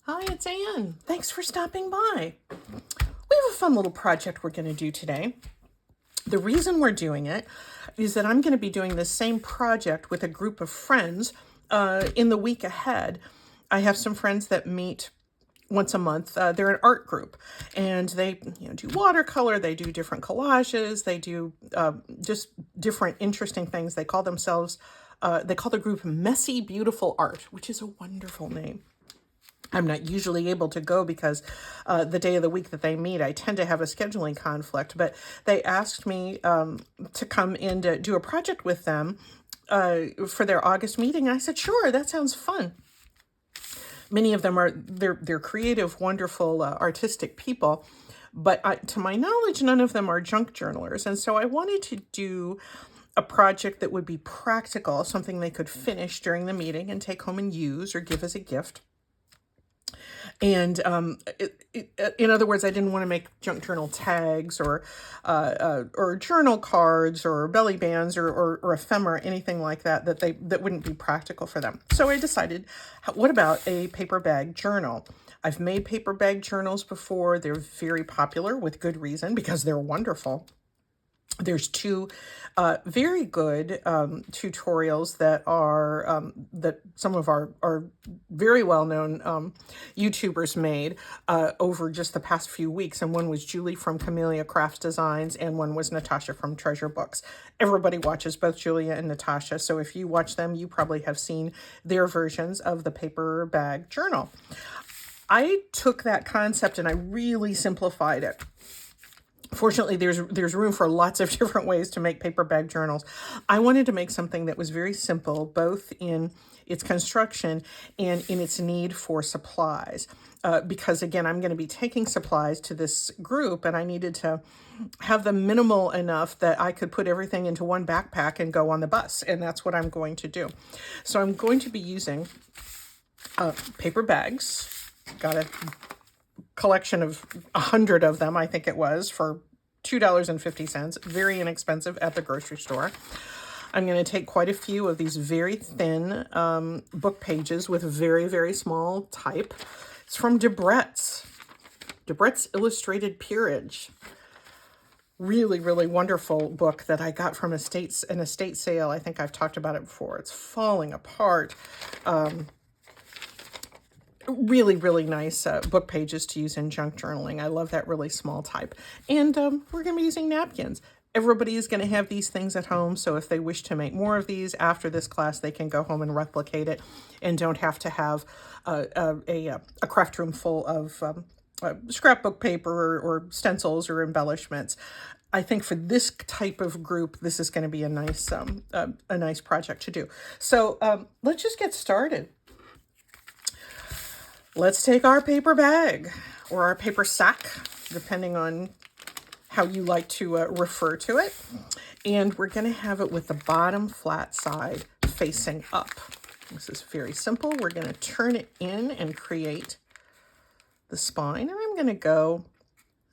Hi, it's Anne. Thanks for stopping by. We have a fun little project we're going to do today. The reason we're doing it is that I'm going to be doing the same project with a group of friends in the week ahead. I have some friends that meet once a month. They're an art group, and they do watercolor. They do different collages. They do just different interesting things. They call themselves. They call the group Messy Beautiful Art, which is a wonderful name. I'm not usually able to go because the day of the week that they meet, I tend to have a scheduling conflict. But they asked me to come in to do a project with them for their August meeting. And I said, sure, that sounds fun. Many of them they're creative, wonderful, artistic people. But to my knowledge, none of them are junk journalers. And so I wanted to do a project that would be practical, something they could finish during the meeting and take home and use or give as a gift. And in other words, I didn't want to make junk journal tags or journal cards or belly bands or ephemera, anything like that that wouldn't be practical for them. So I decided, what about a paper bag journal? I've made paper bag journals before. They're very popular with good reason because they're wonderful. There's two very good tutorials that are that some of our very well-known YouTubers made over just the past few weeks. And one was Julie from Camellia Crafts Designs, and one was Natasha from Treasure Books. Everybody watches both Julia and Natasha, so if you watch them, you probably have seen their versions of the paper bag journal. I took that concept and I really simplified it. Fortunately, there's room for lots of different ways to make paper bag journals. I wanted to make something that was very simple, both in its construction and in its need for supplies. Because again, I'm going to be taking supplies to this group, and I needed to have them minimal enough that I could put everything into one backpack and go on the bus, and that's what I'm going to do. So I'm going to be using paper bags. Got a collection of 100 of them, I think it was, for $2.50, very inexpensive at the grocery store. I'm going to take quite a few of these very thin book pages with very, very small type. It's from Debrett's Illustrated Peerage. Really, really wonderful book that I got from an estate sale. I think I've talked about it before. It's falling apart. Really, really nice book pages to use in junk journaling. I love that really small type. And we're going to be using napkins. Everybody is going to have these things at home, so if they wish to make more of these after this class, they can go home and replicate it and don't have to have a craft room full of scrapbook paper or stencils or embellishments. I think for this type of group, this is going to be a nice project to do. So let's just get started. Let's take our paper bag or our paper sack, depending on how you like to refer to it. And we're going to have it with the bottom flat side facing up. This is very simple. We're going to turn it in and create the spine. And I'm going to go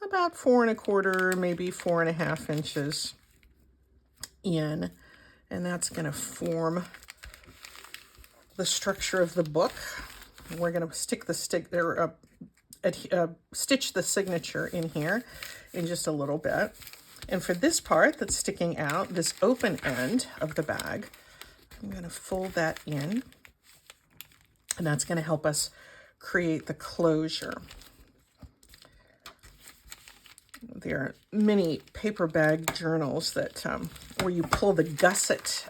about 4 1/4, maybe 4.5 inches in. And that's going to form the structure of the book. We're going to stitch the signature in here in just a little bit. And for this part that's sticking out, this open end of the bag, I'm going to fold that in. And that's going to help us create the closure. There are many paper bag journals that where you pull the gusset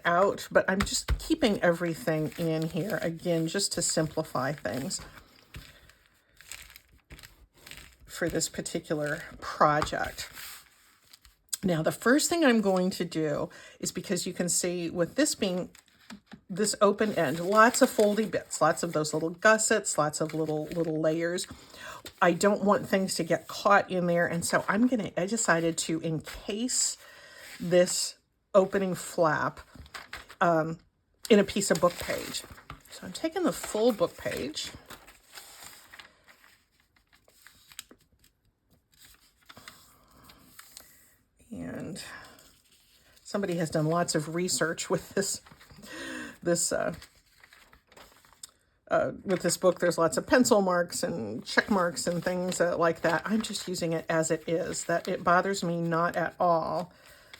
out, but I'm just keeping everything in here, again, just to simplify things for this particular project. Now, the first thing I'm going to do is, because you can see with this being this open end, lots of foldy bits, lots of those little gussets, lots of little layers. I don't want things to get caught in there, and so I decided to encase this opening flap in a piece of book page. So I'm taking the full book page, and somebody has done lots of research with this with this book, there's lots of pencil marks and check marks and things like that. I'm just using it as it is. That it bothers me not at all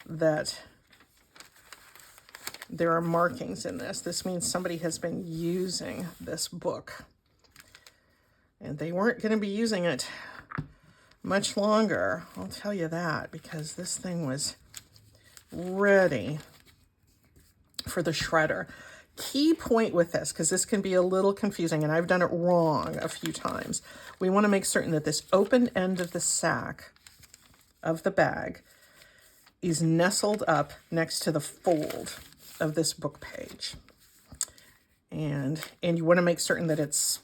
that there are markings in this. This means somebody has been using this book. And they weren't going to be using it much longer, I'll tell you that, because this thing was ready for the shredder. Key point with this, because this can be a little confusing, and I've done it wrong a few times. We want to make certain that this open end of the sack of the bag is nestled up next to the fold of this book page. And you want to make certain that it's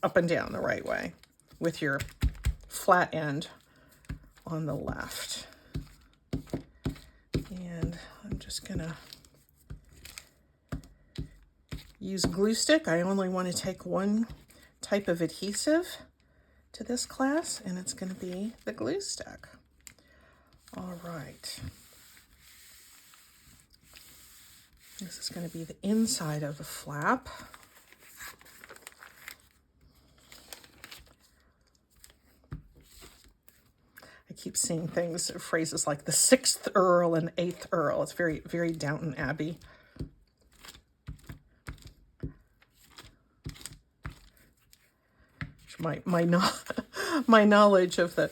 up and down the right way with your flat end on the left. And I'm just going to use glue stick. I only want to take one type of adhesive to this class, and it's going to be the glue stick. All right. This is going to be the inside of the flap. I keep seeing things, phrases like the 6th Earl and 8th Earl. It's very, very Downton Abbey. My knowledge of the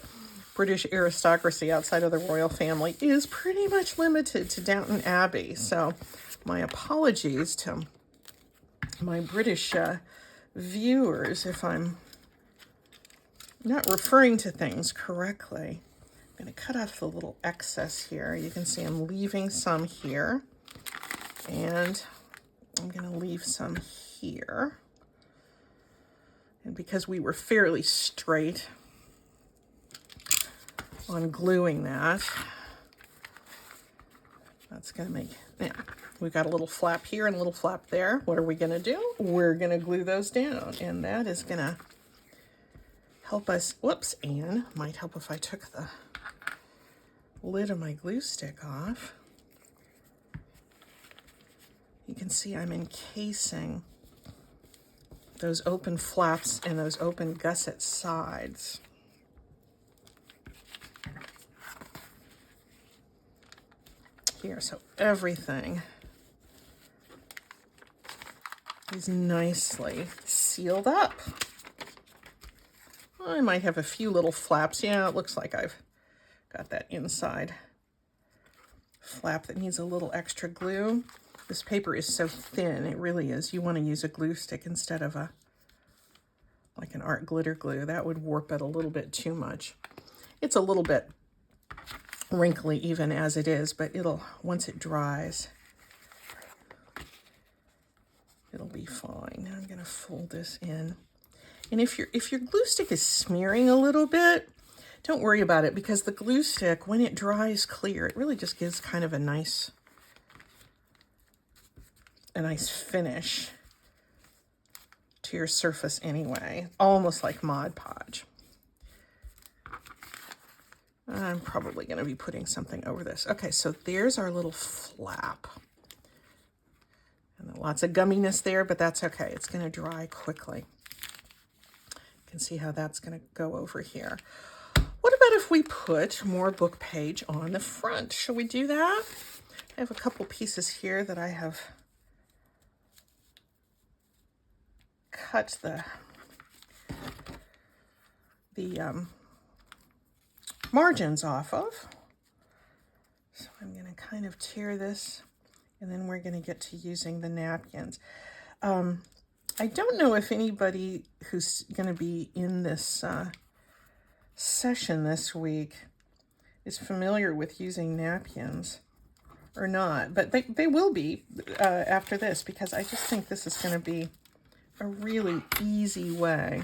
British aristocracy outside of the royal family is pretty much limited to Downton Abbey. So my apologies to my British viewers if I'm not referring to things correctly. I'm going to cut off the little excess here. You can see I'm leaving some here, and I'm going to leave some here. And because we were fairly straight on gluing that, that's going to make, yeah, we've got a little flap here and a little flap there. What are we going to do? We're going to glue those down, and that is going to help us. Whoops, and might help if I took the lid of my glue stick off. You can see I'm encasing those open flaps and those open gusset sides. Here, so everything is nicely sealed up. I might have a few little flaps. Yeah, it looks like I've got that inside flap that needs a little extra glue. This paper is so thin, it really is. You want to use a glue stick instead of like an art glitter glue. That would warp it a little bit too much. It's a little bit wrinkly even as it is, but once it dries, it'll be fine. Now I'm going to fold this in. And if your glue stick is smearing a little bit, don't worry about it, because the glue stick, when it dries clear, it really just gives kind of a nice finish to your surface anyway, almost like Mod Podge. I'm probably going to be putting something over this. Okay, so there's our little flap. And lots of gumminess there, but that's okay. It's going to dry quickly. You can see how that's going to go over here. What about if we put more book page on the front? Shall we do that? I have a couple pieces here that I have cut the margins off of. So I'm going to kind of tear this, and then we're going to get to using the napkins. I don't know if anybody who's going to be in this session this week is familiar with using napkins or not, but they will be after this, because I just think this is going to be a really easy way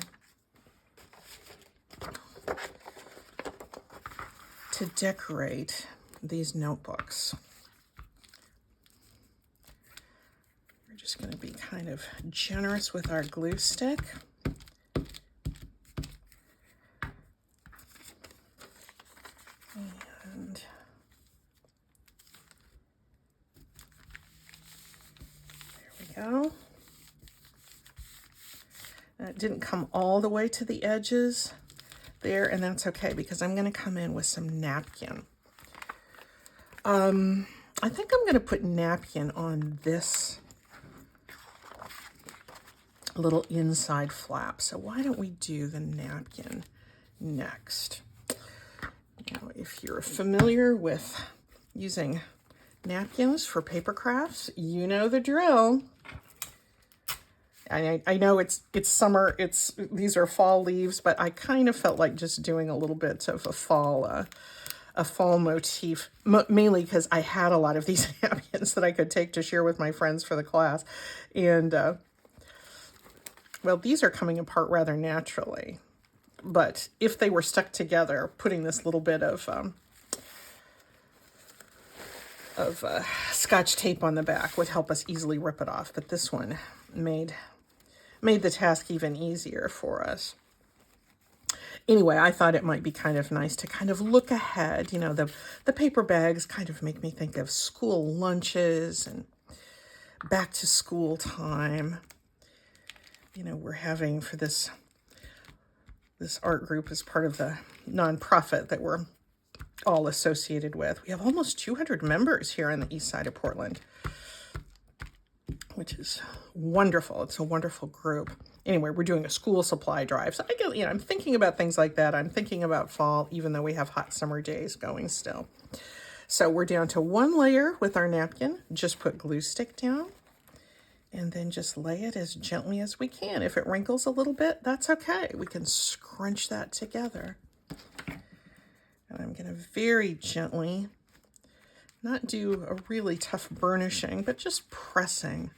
to decorate these notebooks. We're just going to be kind of generous with our glue stick. And there we go. It didn't come all the way to the edges there, and that's okay because I'm going to come in with some napkin. I think I'm going to put napkin on this little inside flap. So why don't we do the napkin next? Now, if you're familiar with using napkins for paper crafts, you know the drill. I know it's summer, these are fall leaves, but I kind of felt like just doing a little bit of a fall motif, mainly because I had a lot of these napkins that I could take to share with my friends for the class. And, well, these are coming apart rather naturally. But if they were stuck together, putting this little bit of Scotch tape on the back would help us easily rip it off. But this one made the task even easier for us. Anyway, I thought it might be kind of nice to kind of look ahead. You know, the paper bags kind of make me think of school lunches and back to school time. You know, we're having for this art group as part of the nonprofit that we're all associated with. We have almost 200 members here on the east side of Portland, which is wonderful. It's a wonderful group. Anyway, we're doing a school supply drive. So I'm thinking about things like that. I'm thinking about fall, even though we have hot summer days going still. So we're down to one layer with our napkin. Just put glue stick down and then just lay it as gently as we can. If it wrinkles a little bit, that's okay. We can scrunch that together. And I'm gonna very gently, not do a really tough burnishing, but just pressing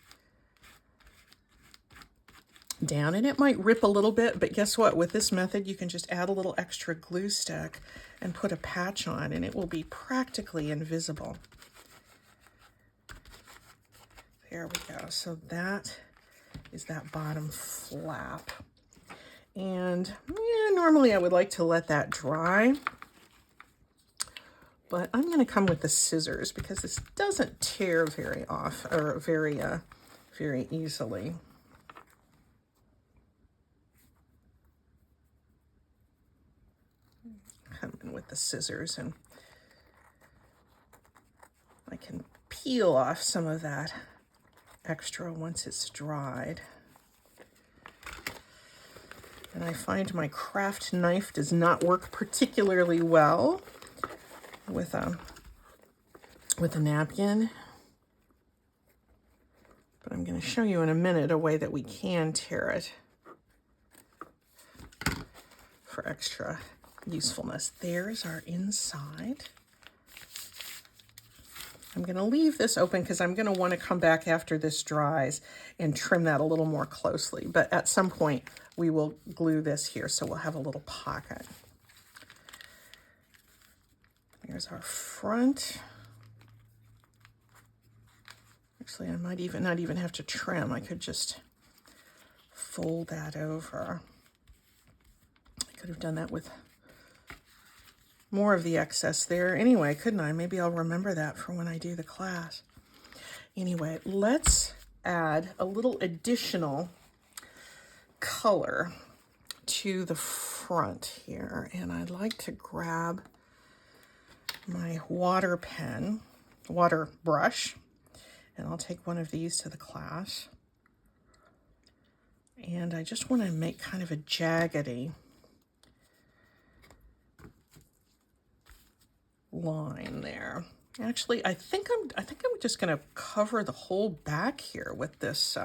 down. And it might rip a little bit, but guess what? With this method, you can just add a little extra glue stick and put a patch on, and it will be practically invisible. There we go. So that is that bottom flap. And normally I would like to let that dry, but I'm going to come with the scissors because this doesn't tear very easily. Come in with the scissors and I can peel off some of that extra once it's dried. And I find my craft knife does not work particularly well with a napkin. But I'm going to show you in a minute a way that we can tear it for extra usefulness. There's our inside. I'm going to leave this open because I'm going to want to come back after this dries and trim that a little more closely. But at some point, we will glue this here, so we'll have a little pocket. Here's our front. Actually, I might not even have to trim. I could just fold that over. I could have done that with more of the excess there anyway, couldn't I? Maybe I'll remember that for when I do the class. Anyway, let's add a little additional color to the front here. And I'd like to grab my water brush, and I'll take one of these to the class. And I just want to make kind of a jaggedy line there. Actually, I think I'm just going to cover the whole back here with this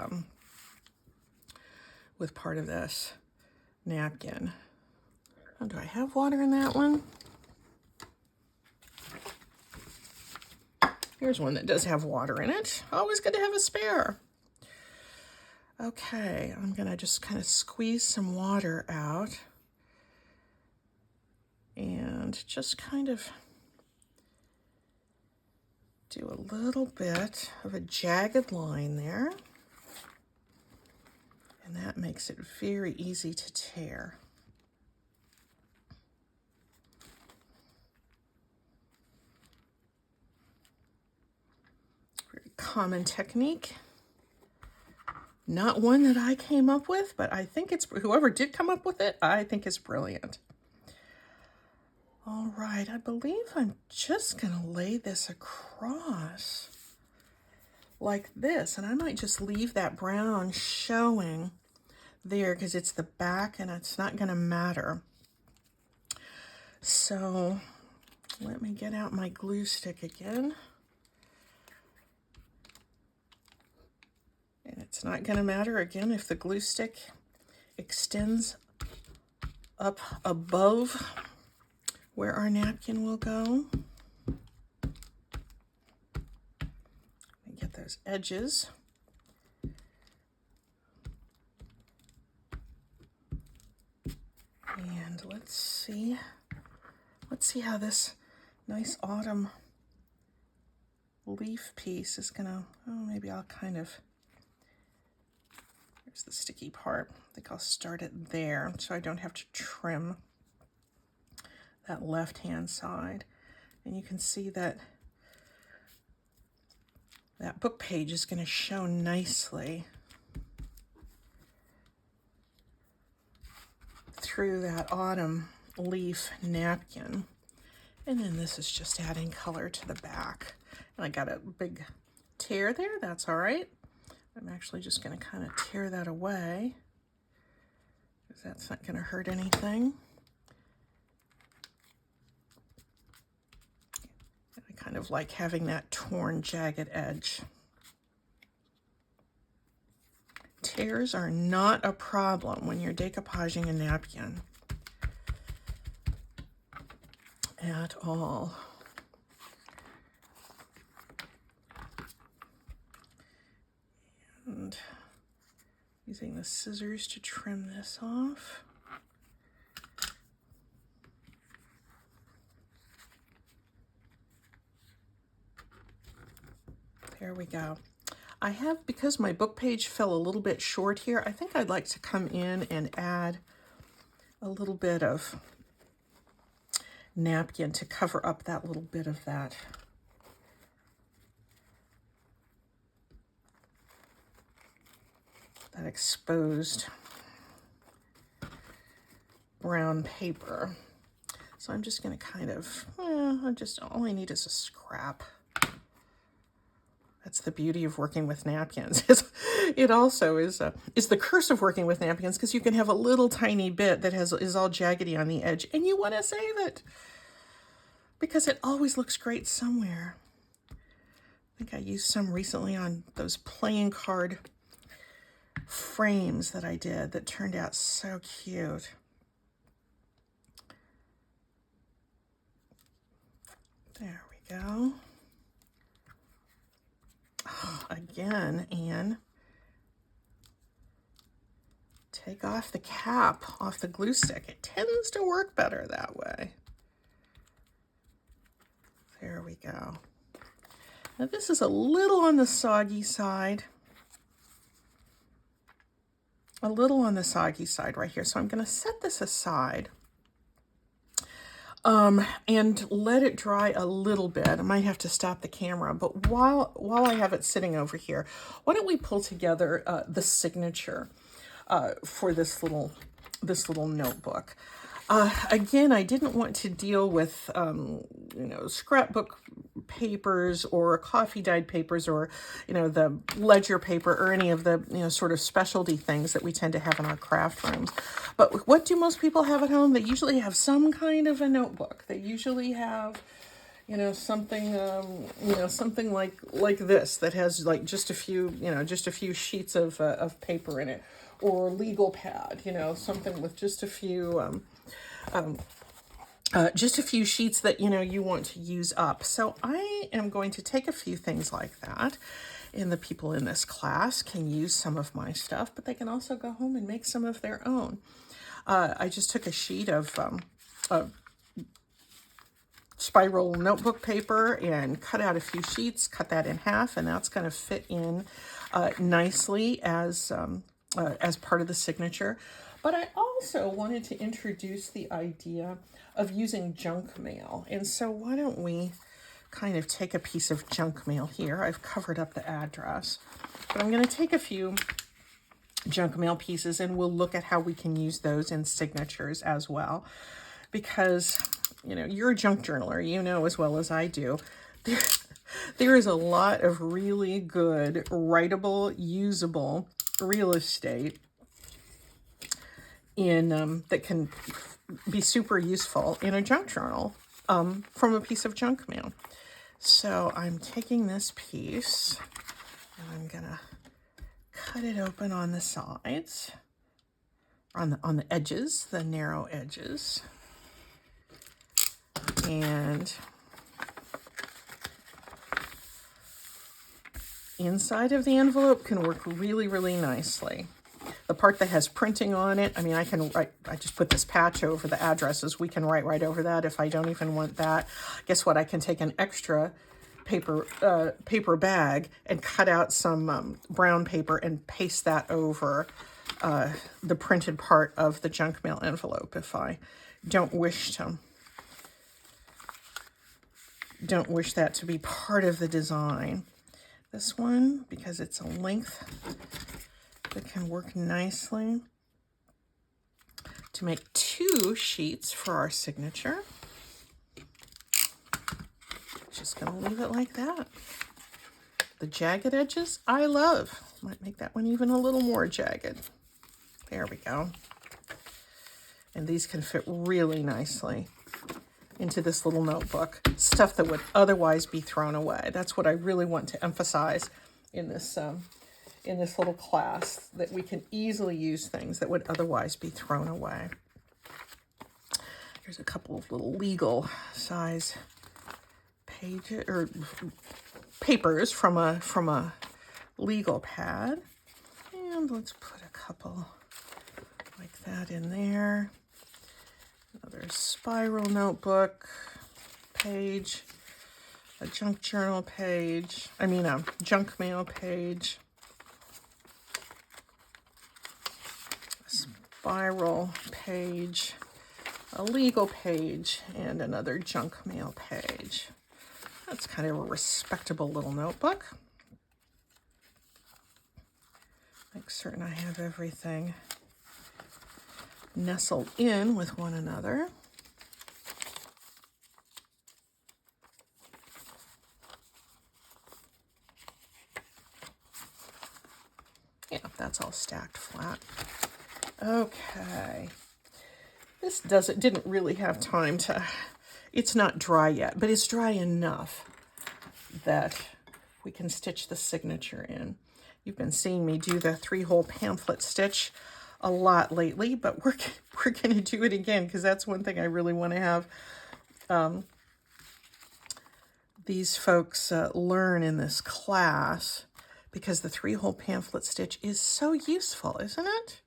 with part of this napkin. Oh, do I have water in that one? Here's one that does have water in it. Always good to have a spare. Okay, I'm going to just kind of squeeze some water out and just kind of do a little bit of a jagged line there. And that makes it very easy to tear. Very common technique. Not one that I came up with, but I think it's, whoever did come up with it, I think it's brilliant. All right, I believe I'm just gonna lay this across like this, and I might just leave that brown showing there because it's the back and it's not gonna matter. So let me get out my glue stick again. And it's not gonna matter again if the glue stick extends up above where our napkin will go. Get those edges. And let's see how this nice autumn leaf piece is gonna, oh, maybe I'll kind of, here's the sticky part. I think I'll start it there so I don't have to trim that left-hand side. And you can see that that book page is going to show nicely through that autumn leaf napkin. And then this is just adding color to the back. And I got a big tear there, that's all right. I'm actually just going to kind of tear that away because that's not going to hurt anything. I kind of like having that torn, jagged edge. Tears are not a problem when you're decoupaging a napkin at all. And using the scissors to trim this off. There we go. I have, because my book page fell a little bit short here, I think I'd like to come in and add a little bit of napkin to cover up that little bit of that exposed brown paper. So I'm just going to kind of, all I need is a scrap. That's the beauty of working with napkins. It also is the curse of working with napkins, because you can have a little tiny bit that is all jaggedy on the edge, and you want to save it because it always looks great somewhere. I think I used some recently on those playing card frames that I did that turned out so cute. There we go. Again, Anne, take off the cap off the glue stick. It tends to work better that way. There we go. Now this is a little on the soggy side. A little on the soggy side right here. So I'm going to set this aside. And let it dry a little bit. I might have to stop the camera, but while I have it sitting over here, why don't we pull together the signature for this little notebook. Again, I didn't want to deal with scrapbook papers or coffee dyed papers or the ledger paper or any of the sort of specialty things that we tend to have in our craft rooms. But what do most people have at home? They usually have some kind of a notebook. They usually have something something like this that has like just a few sheets of paper in it, or legal pad, something with just a few sheets that you want to use up. So I am going to take a few things like that, and the people in this class can use some of my stuff, but they can also go home and make some of their own. I just took a sheet of spiral notebook paper and cut out a few sheets, cut that in half, and that's going to fit in nicely as part of the signature. But I also wanted to introduce the idea of using junk mail. And so why don't we kind of take a piece of junk mail here. I've covered up the address, but I'm going to take a few junk mail pieces, and we'll look at how we can use those in signatures as well. Because, you know, you're a junk journaler, you know as well as I do. There is a lot of really good, writable, usable real estate in that can be super useful in a junk journal from a piece of junk mail. So I'm taking this piece and I'm gonna cut it open on the sides, on the edges, the narrow edges, and inside of the envelope can work really, really nicely. The part that has printing on it, I mean, I just put this patch over the addresses. We can write right over that if I don't even want that. Guess what? I can take an extra paper bag and cut out some brown paper and paste that over the printed part of the junk mail envelope if I don't wish that to be part of the design. This one, because it's a length that can work nicely to make 2 sheets for our signature. Just gonna leave it like that. The jagged edges, I love. Might make that one even a little more jagged. There we go. And these can fit really nicely into this little notebook. Stuff that would otherwise be thrown away. That's what I really want to emphasize in this little class, that we can easily use things that would otherwise be thrown away. Here's a couple of little legal size pages or papers from a legal pad, and let's put a couple like that in there. Another spiral notebook page, a junk journal page, a junk mail page, a spiral page, a legal page, and another junk mail page. That's kind of a respectable little notebook. Make certain I have everything nestled in with one another. Yeah, that's all stacked flat. Okay. This didn't really have time to, it's not dry yet, but it's dry enough that we can stitch the signature in. You've been seeing me do the 3-hole pamphlet stitch a lot lately, but we're going to do it again because that's one thing I really want to have these folks learn in this class, because the 3-hole pamphlet stitch is so useful, isn't it?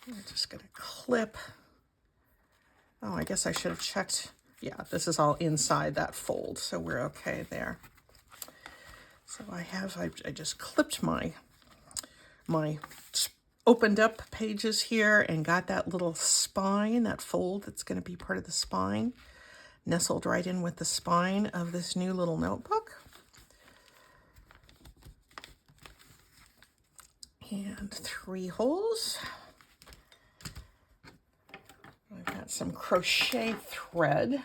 I'm just going to clip. Oh, I guess I should have checked. Yeah, this is all inside that fold, so we're okay there. So I just clipped my opened up pages here and got that little spine, that fold that's going to be part of the spine, nestled right in with the spine of this new little notebook. And 3 holes. I've got some crochet thread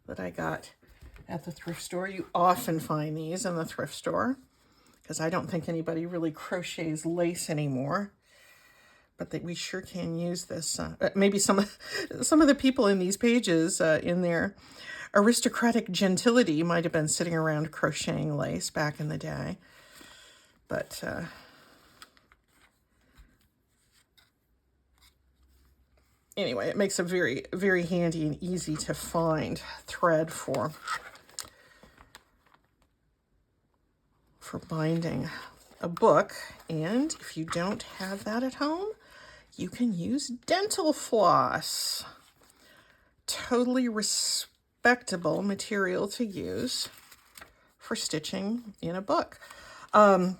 that I got at the thrift store. You often find these in the thrift store because I don't think anybody really crochets lace anymore. But that we sure can use this. Maybe some of the people in these pages, in their aristocratic gentility, might have been sitting around crocheting lace back in the day. But anyway, it makes a very, very handy and easy to find thread for binding a book. And if you don't have that at home, you can use dental floss. Totally respectable material to use for stitching in a book. I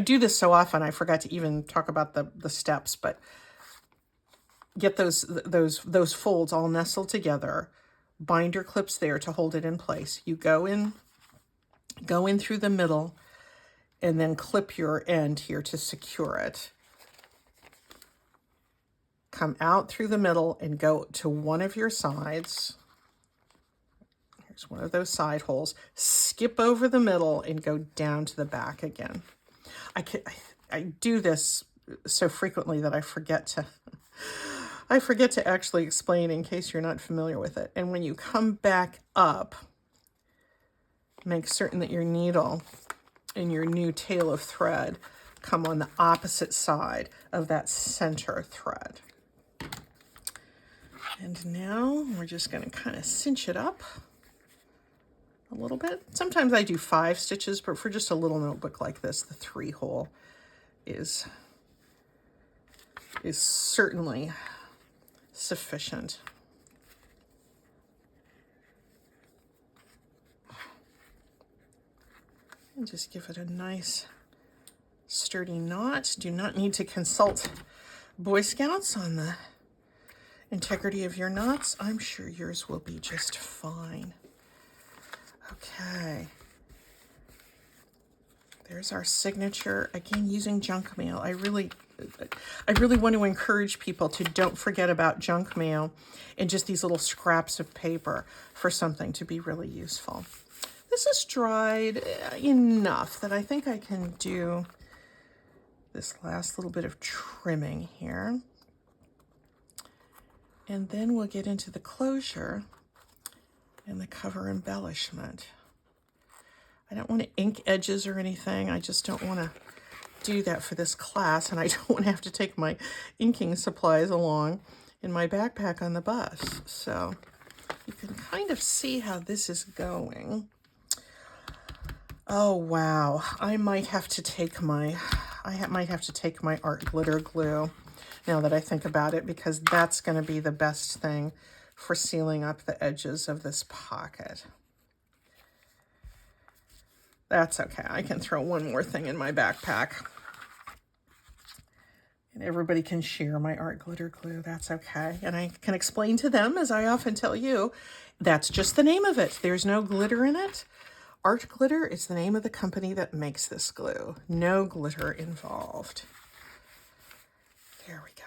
do this so often, I forgot to even talk about the steps, but get those folds all nestled together, binder clips there to hold it in place. You go in through the middle and then clip your end here to secure it. Come out through the middle and go to one of your sides. Here's one of those side holes. Skip over the middle and go down to the back again. I do this so frequently that I forget to actually explain in case you're not familiar with it. And when you come back up, make certain that your needle and your new tail of thread come on the opposite side of that center thread. And now we're just going to kind of cinch it up a little bit. Sometimes I do 5 stitches, but for just a little notebook like this, the 3 hole is certainly sufficient. And just give it a nice sturdy knot. Do not need to consult Boy Scouts on the integrity of your knots. I'm sure yours will be just fine. Okay. There's our signature, again, using junk mail. I really want to encourage people to don't forget about junk mail and just these little scraps of paper for something to be really useful. This is dried enough that I think I can do this last little bit of trimming here. And then we'll get into the closure and the cover embellishment. I don't want to ink edges or anything. I just don't want to do that for this class, and I don't want to have to take my inking supplies along in my backpack on the bus. So you can kind of see how this is going. Oh wow, I might have to take my art glitter glue now that I think about it, because that's going to be the best thing for sealing up the edges of this pocket. That's okay. I can throw one more thing in my backpack. And everybody can share my art glitter glue. That's okay. And I can explain to them, as I often tell you, that's just the name of it. There's no glitter in it. Art Glitter is the name of the company that makes this glue. No glitter involved. There we go.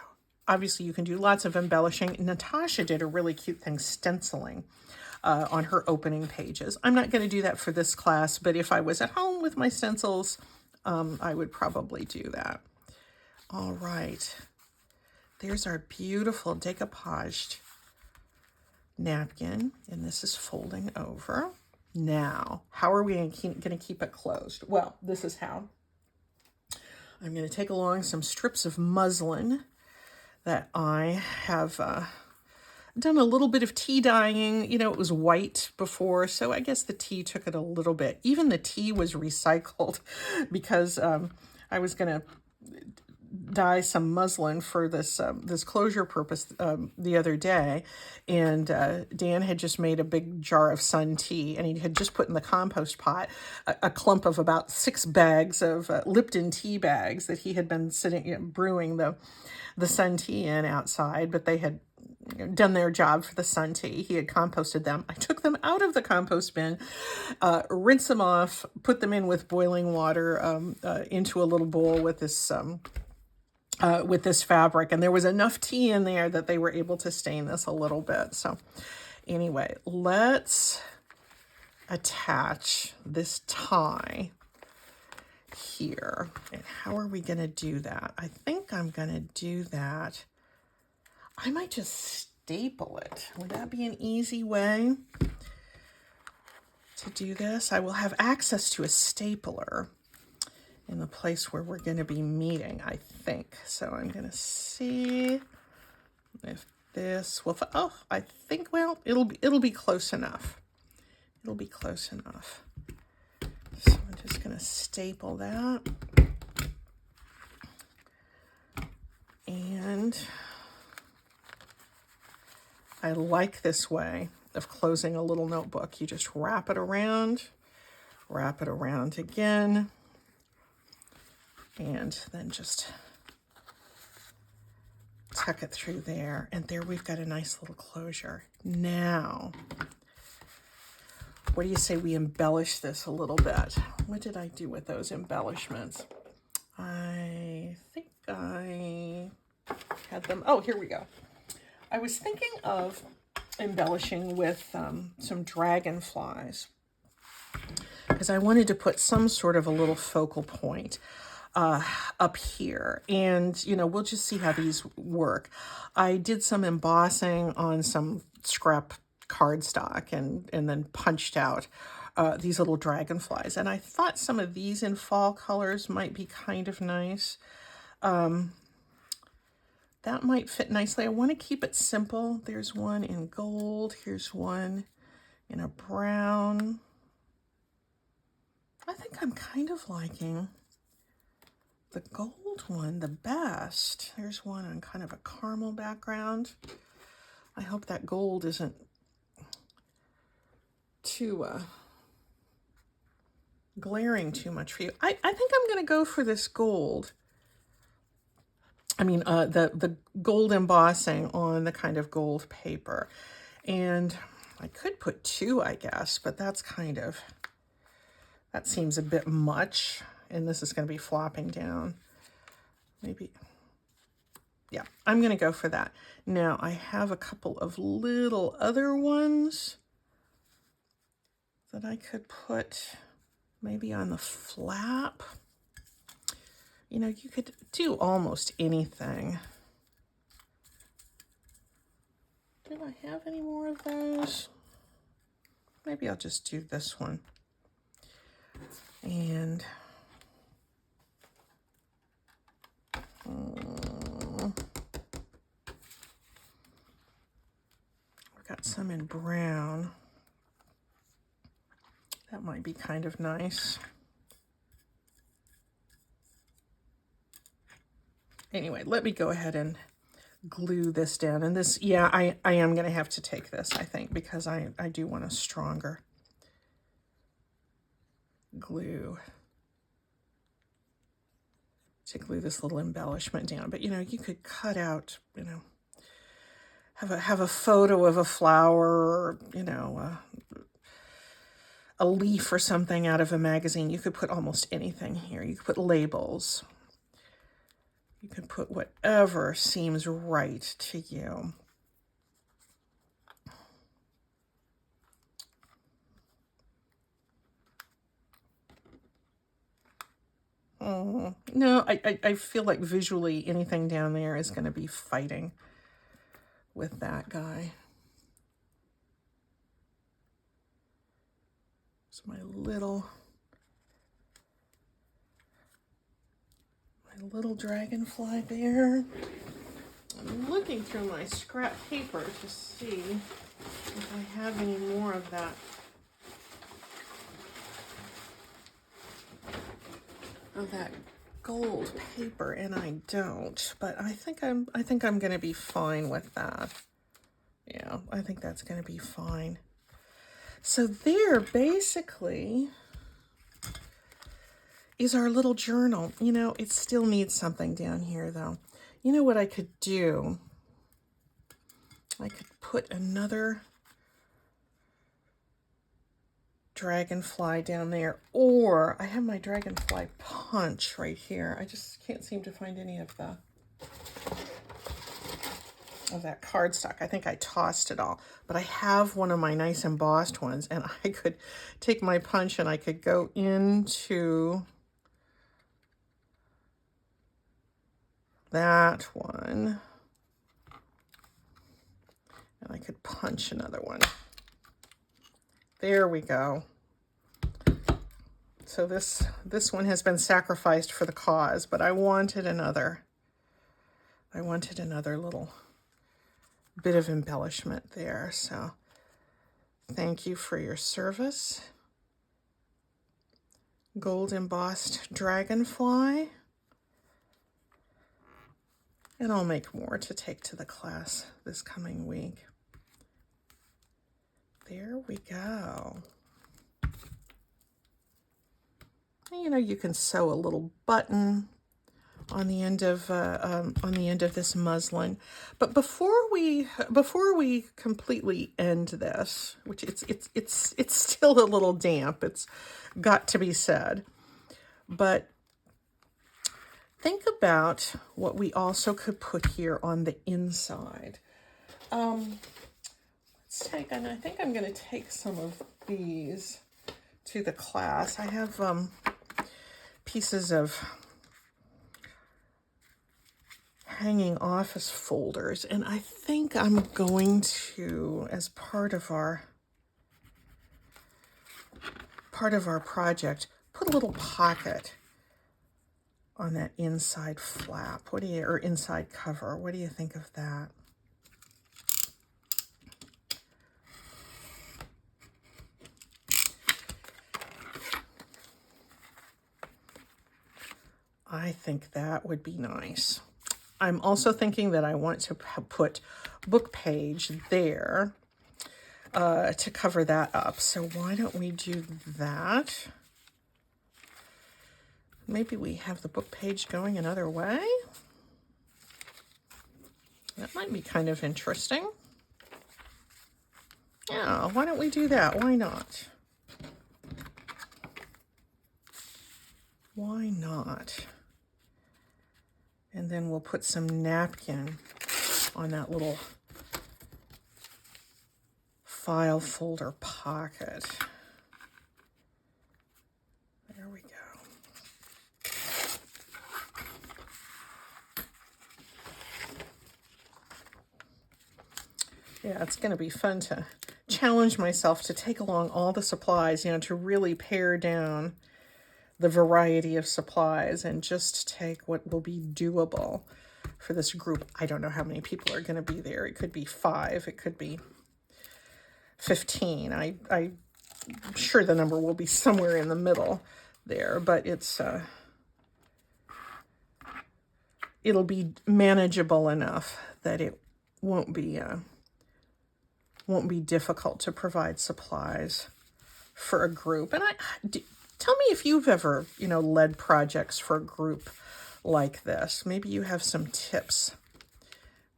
Obviously, you can do lots of embellishing. Natasha did a really cute thing stenciling on her opening pages. I'm not going to do that for this class, but if I was at home with my stencils, I would probably do that. All right. There's our beautiful decoupaged napkin, and this is folding over. Now, how are we going to keep it closed? Well, this is how. I'm going to take along some strips of muslin that I have done a little bit of tea dyeing. You know, it was white before, so I guess the tea took it a little bit. Even the tea was recycled because I was going to dye some muslin for this this closure purpose the other day, and Dan had just made a big jar of sun tea, and he had just put in the compost pot a clump of about 6 bags of Lipton tea bags that he had been brewing the sun tea in outside, but they had done their job for the sun tea. He had composted them. I took them out of the compost bin, rinse them off, put them in with boiling water into a little bowl with this fabric, and there was enough tea in there that they were able to stain this a little bit. So anyway, let's attach this tie here. And how are we going to do that? I think I'm going to do that. I might just staple it. Would that be an easy way to do this? I will have access to a stapler in the place where we're going to be meeting, I think. So I'm going to see if this will, oh, I think, well, it'll be close enough. It'll be close enough. So I'm just going to staple that. And I like this way of closing a little notebook. You just wrap it around again, and then just tuck it through there. And there we've got a nice little closure. Now, what do you say we embellish this a little bit? What did I do with those embellishments? I think I had them. Oh, here we go. I was thinking of embellishing with some dragonflies because I wanted to put some sort of a little focal point up here, and you know, we'll just see how these work. I did some embossing on some scrap cardstock and then punched out these little dragonflies, and I thought some of these in fall colors might be kind of nice. That might fit nicely. I want to keep it simple. There's one in gold. Here's one in a brown. I think I'm kind of liking the gold one the best. There's one on kind of a caramel background. I hope that gold isn't too glaring too much for you. I think I'm going to go for this gold. I mean, the gold embossing on the kind of gold paper. And I could put two, I guess, but that's kind of, that seems a bit much. And this is going to be flopping down. Maybe, yeah, I'm going to go for that. Now, I have a couple of little other ones that I could put maybe on the flap. You know, you could do almost anything. Do I have any more of those? Maybe I'll just do this one. And I've got some in brown. That might be kind of nice. Anyway, let me go ahead and glue this down. And this, yeah, I am going to have to take this, I think, because I do want a stronger glue to glue this little embellishment down. But, you know, you could cut out, you know, have a photo of a flower or, you know, a leaf or something out of a magazine. You could put almost anything here. You could put labels. You can put whatever seems right to you. No, I feel like visually anything down there is going to be fighting with that guy. It's my little dragonfly there. I'm looking through my scrap paper to see if I have any more of that gold paper, and I don't, but I think I'm going to be fine with that. Yeah, I think that's going to be fine. So there basically is our little journal. You know, it still needs something down here though. You know what I could do? I could put another dragonfly down there, or I have my dragonfly punch right here. I just can't seem to find any of that cardstock. I think I tossed it all, but I have one of my nice embossed ones, and I could take my punch and I could go into that one, and I could punch another one. There we go. So this one has been sacrificed for the cause, but I wanted another little bit of embellishment there. So thank you for your service. Gold embossed dragonfly. And I'll make more to take to the class this coming week. There we go. And, you know, you can sew a little button on the end of this muslin. But before we completely end this, which it's still a little damp, it's got to be said, but think about what we also could put here on the inside. Let's take, and I think I'm going to take some of these to the class. I have pieces of hanging office folders, and I think I'm going to, as part of our project, put a little pocket on that inside flap. Or inside cover. What do you think of that? I think that would be nice. I'm also thinking that I want to put book page there to cover that up. So why don't we do that? Maybe we have the book page going another way. That might be kind of interesting. Yeah, why don't we do that? Why not? Why not? And then we'll put some napkin on that little file folder pocket. There we go. Yeah, it's going to be fun to challenge myself to take along all the supplies, to really pare down the variety of supplies and just take what will be doable for this group. I don't know how many people are going to be there. It could be 5. It could be 15. I'm sure the number will be somewhere in the middle there, but it'll be manageable enough that it won't be difficult to provide supplies for a group. And tell me if you've ever, led projects for a group like this. Maybe you have some tips.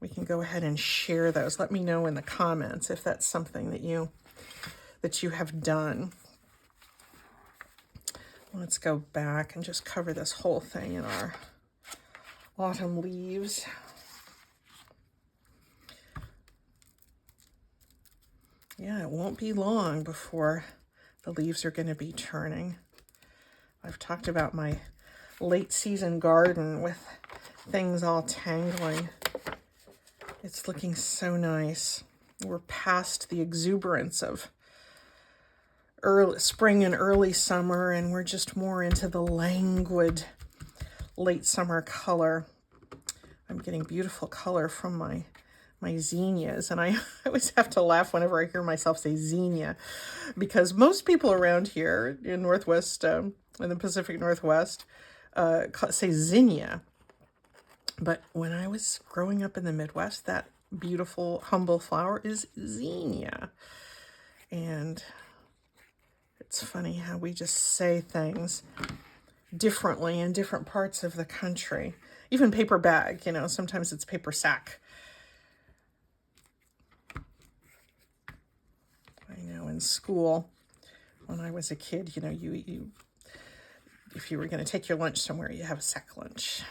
We can go ahead and share those. Let me know in the comments if that's something that you have done. Let's go back and just cover this whole thing in our autumn leaves. Yeah, it won't be long before the leaves are going to be turning. I've talked about my late season garden with things all tangling. It's looking so nice. We're past the exuberance of early spring and early summer, and we're just more into the languid late summer color. I'm getting beautiful color from my zinnias, and I always have to laugh whenever I hear myself say zinnia, because most people around here in Northwest, in the Pacific Northwest, say zinnia. But when I was growing up in the Midwest, that beautiful, humble flower is zinnia. And it's funny how we just say things differently in different parts of the country. Even paper bag, sometimes it's paper sack. I know in school, when I was a kid, you if you were going to take your lunch somewhere, you have a sack lunch.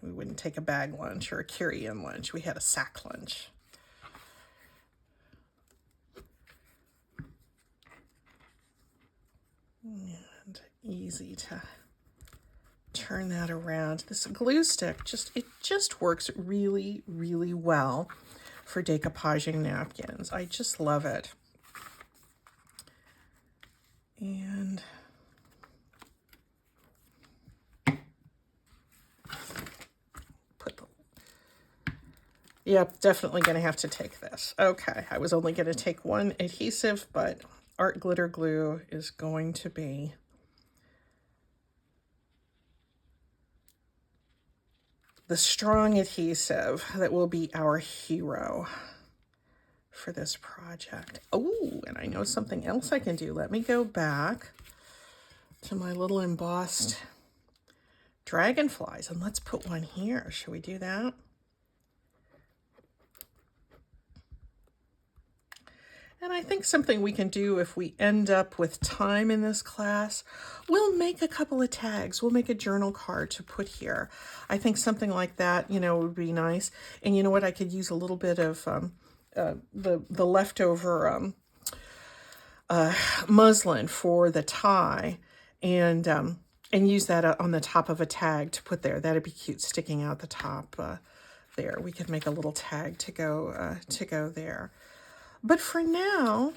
We wouldn't take a bag lunch or a carry-in lunch. We had a sack lunch. And easy to turn that around. This glue stick just works really, really well for decoupaging napkins. I just love it. And yep, definitely going to have to take this. Okay, I was only going to take one adhesive, but art glitter glue is going to be the strong adhesive that will be our hero for this project. Oh, and I know something else I can do. Let me go back to my little embossed dragonflies. And let's put one here. Should we do that? And I think something we can do if we end up with time in this class, we'll make a couple of tags. We'll make a journal card to put here. I think something like that, you know, would be nice. And you know what? I could use a little bit of the leftover muslin for the tie, and use that on the top of a tag to put there. That'd be cute, sticking out the top there. We could make a little tag to go there. But for now,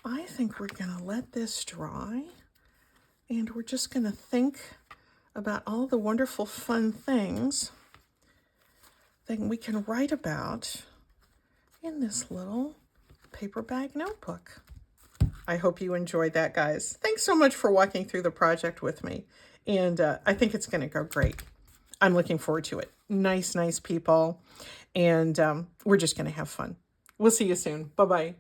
I think we're going to let this dry, and we're just going to think about all the wonderful fun things that we can write about in this little paper bag notebook. I hope you enjoyed that, guys. Thanks so much for walking through the project with me, and I think it's going to go great. I'm looking forward to it. Nice people, and we're just going to have fun. We'll see you soon. Bye-bye.